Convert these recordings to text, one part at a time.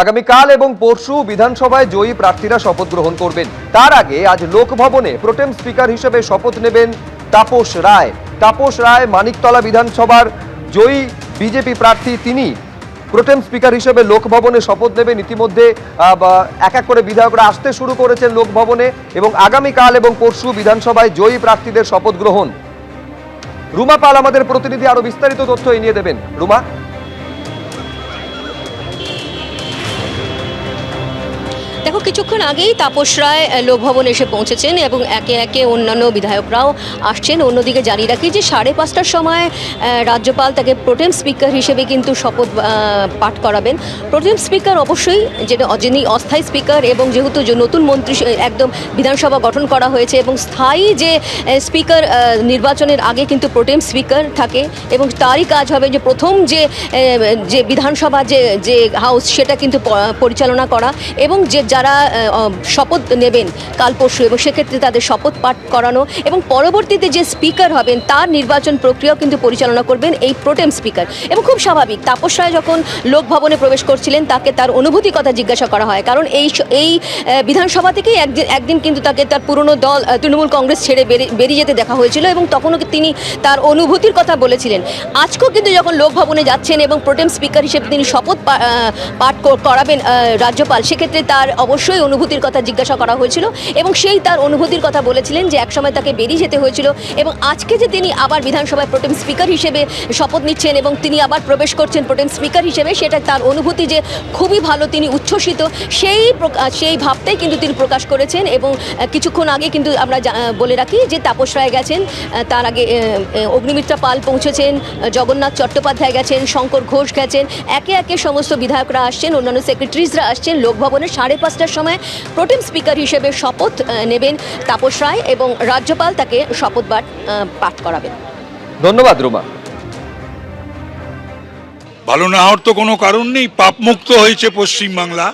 আগামীকাল এবং পরশু বিধানসভায় জয়ী প্রার্থীরা শপথ গ্রহণ করবেন। তার আগে আজ লোকভবনে প্রোটেম স্পিকার হিসেবে শপথ নেবেন তাপস রায়। তাপস রায় মানিকতলা বিধানসভার জয়ী বিজেপি প্রার্থী, তিনি প্রোটেম স্পিকার হিসেবে লোকভবনে শপথ নেবেন। ইতিমধ্যে এক এক করে বিধায়করা আসতে শুরু করেছেন লোকভবনে এবং আগামীকাল এবং পরশু বিধানসভায় জয়ী প্রার্থীদের শপথ গ্রহণ। রুমা পাল আমাদের প্রতিনিধি আরো বিস্তারিত তথ্য নিয়ে দেবেন। রুমা, দেখো, কিছুক্ষণ আগেই তাপস রায় লোকভবনে এসে পৌঁছেছেন এবং একে একে অন্যান্য বিধায়করাও আসছেন। অন্যদিকে জানিয়ে রাখি যে 5:30টার সময় রাজ্যপাল তাকে প্রোটেম স্পিকার হিসেবে কিন্তু শপথ পাঠ করাবেন। প্রোটেম স্পিকার অবশ্যই যিনি অস্থায়ী স্পিকার, এবং যেহেতু নতুন মন্ত্রী একদম বিধানসভা গঠন করা হয়েছে এবং স্থায়ী যে স্পিকার নির্বাচনের আগে কিন্তু প্রোটেম স্পিকার থাকে এবং তারই কাজ হবে যে প্রথম যে বিধানসভা যে হাউস সেটা কিন্তু পরিচালনা করা এবং যারা শপথ নেবেন কাল পরশু এবং সেক্ষেত্রে তাদের শপথ পাঠ করানো এবং পরবর্তীতে যে স্পিকার হবেন তার নির্বাচন প্রক্রিয়াও কিন্তু পরিচালনা করবেন এই প্রোটেম স্পিকার। এবং খুব স্বাভাবিক, তাপস রায় যখন লোকভবনে প্রবেশ করছিলেন তাকে তার অনুভূতির কথা জিজ্ঞাসা করা হয়, কারণ এই বিধানসভা থেকেই একদিন কিন্তু তাকে তার পুরনো দল তৃণমূল কংগ্রেস ছেড়ে বেরিয়ে যেতে দেখা হয়েছিল এবং তখনও তিনি তার অনুভূতির কথা বলেছিলেন। আজকেও কিন্তু যখন লোকভবনে যাচ্ছেন এবং প্রোটেম স্পিকার হিসেবে তিনি শপথ পাঠ করাবেন রাজ্যপাল, সেক্ষেত্রে তার অবশ্যই অনুভূতির কথা জিজ্ঞাসা করা হয়েছিল এবং সেই তার অনুভূতির কথা বলেছিলেন যে একসময় তাকে বেরিয়ে যেতে হয়েছিল এবং আজকে যে তিনি আবার বিধানসভায় প্রোটেম স্পিকার হিসেবে শপথ নিচ্ছেন এবং তিনি আবার প্রবেশ করছেন প্রোটেম স্পিকার হিসেবে, সেটা তার অনুভূতি যে খুবই ভালো, তিনি উচ্ছ্বসিত, সেই ভাবটাই কিন্তু তিনি প্রকাশ করেছেন। এবং কিছুক্ষণ আগে কিন্তু আমরা বলে রাখি যে তাপস রায় গেছেন, তার আগে অগ্নিমিত্রা পাল পৌঁছেছেন, জগন্নাথ চট্টোপাধ্যায় গেছেন, শঙ্কর ঘোষ গেছেন, একে একে সমস্ত বিধায়করা আসছেন, অন্যান্য সেক্রেটারিজরা আসছেন। লোকভবনে 5:30টার সময় প্রোটেম স্পিকার হিসেবে শপথ নেবেন তাপস রায় এবং রাজ্যপাল তাকে শপথ পাঠ করাবেন। ধন্যবাদ রুমা। ভালো না হওয়ার তো কোনো কারণ নেই। পাপমুক্ত হয়েছে পশ্চিমবাংলা,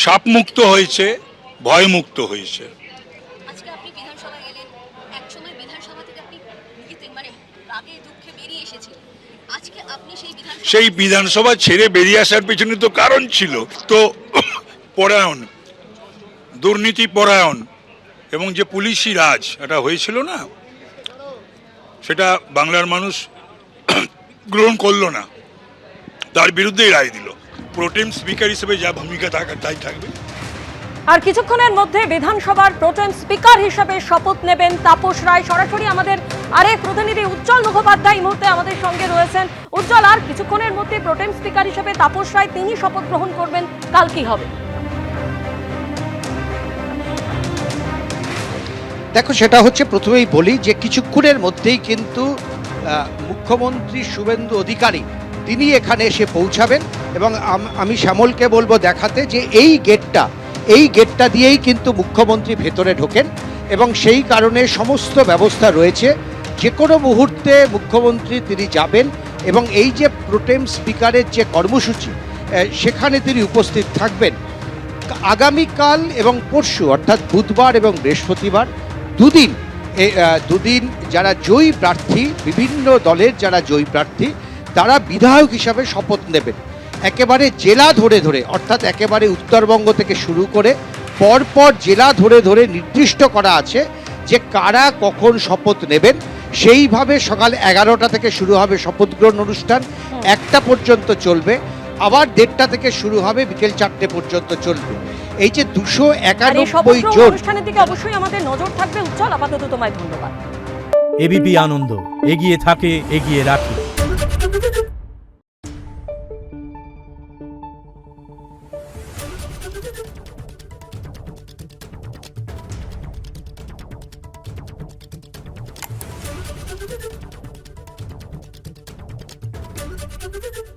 সাপমুক্ত হয়েছে, ভয়মুক্ত হয়েছে। আজকে আপনি বিধানসভায় গেলেন, একসময় বিধানসভা থেকে আপনি আগে দুঃখে বেরিয়ে এসেছিলেন, আজকে আপনি সেই বিধানসভা ছেড়ে বেরিয়ে আসার পেছনে তো কারণ ছিল, তো পরায়ণ, দুর্নীতি পরায়ণ এবং যে পুলিশি রাজ এটা হয়েছিল না, সেটা বাংলার মানুষ গ্রহণ করলো না, তার বিরুদ্ধেই রায় দিল। প্রোটেম স্পিকার হিসেবে যা ভূমিকা থাকার তাই থাকবে। আর কিছুক্ষণের মধ্যে বিধানসভার প্রোটেম স্পিকার হিসেবে শপথ নেবেন তাপস রায়। সরাসরি আমাদের আরেক প্রতিনিধি উজ্জ্বল মুখোপাধ্যায় এই মুহূর্তে আমাদের সঙ্গে রয়েছেন। উজ্জ্বল, আর কিছুক্ষণের মধ্যে প্রোটেম স্পিকার হিসেবে তাপস রায় তিনি শপথ গ্রহণ করবেন, কাল কি হবে? দেখো, সেটা হচ্ছে, প্রথমেই বলি যে কিছুক্ষণের মধ্যেই কিন্তু মুখ্যমন্ত্রী শুভেন্দু অধিকারী তিনি এখানে এসে পৌঁছাবেন এবং আমি শ্যামলকে বলবো দেখাতে যে এই গেটটা দিয়েই কিন্তু মুখ্যমন্ত্রী ভেতরে ঢোকেন এবং সেই কারণে সমস্ত ব্যবস্থা রয়েছে। যে কোনো মুহূর্তে মুখ্যমন্ত্রী তিনি যাবেন এবং এই যে প্রোটেম স্পিকারের যে কর্মসূচি সেখানে তিনি উপস্থিত থাকবেন। আগামীকাল এবং পরশু অর্থাৎ বুধবার এবং বৃহস্পতিবার দুদিন যারা জয়ী প্রার্থী, বিভিন্ন দলের যারা জয়ী প্রার্থী, তারা বিধায়ক হিসাবে শপথ নেবেন। একেবারে জেলা ধরে ধরে, অর্থাৎ একেবারে উত্তরবঙ্গ থেকে শুরু করে পরপর জেলা ধরে ধরে নির্দিষ্ট করা আছে যে কারা কখন শপথ নেবেন। সেইভাবে সকাল 11টা থেকে শুরু হবে শপথ গ্রহণ অনুষ্ঠান, 1টা পর্যন্ত চলবে, আবার 1:30টা থেকে শুরু হবে, বিকেল 4টে পর্যন্ত চলবে। এই যে 291 জন অনুষ্ঠানের দিকে অবশ্যই আমাদের নজর থাকবে। উজ্জ্বল, আপাতত তোমায় ধন্যবাদ। এবিপি আনন্দ, এগিয়ে থাকে, এগিয়ে রাখে। Thank you.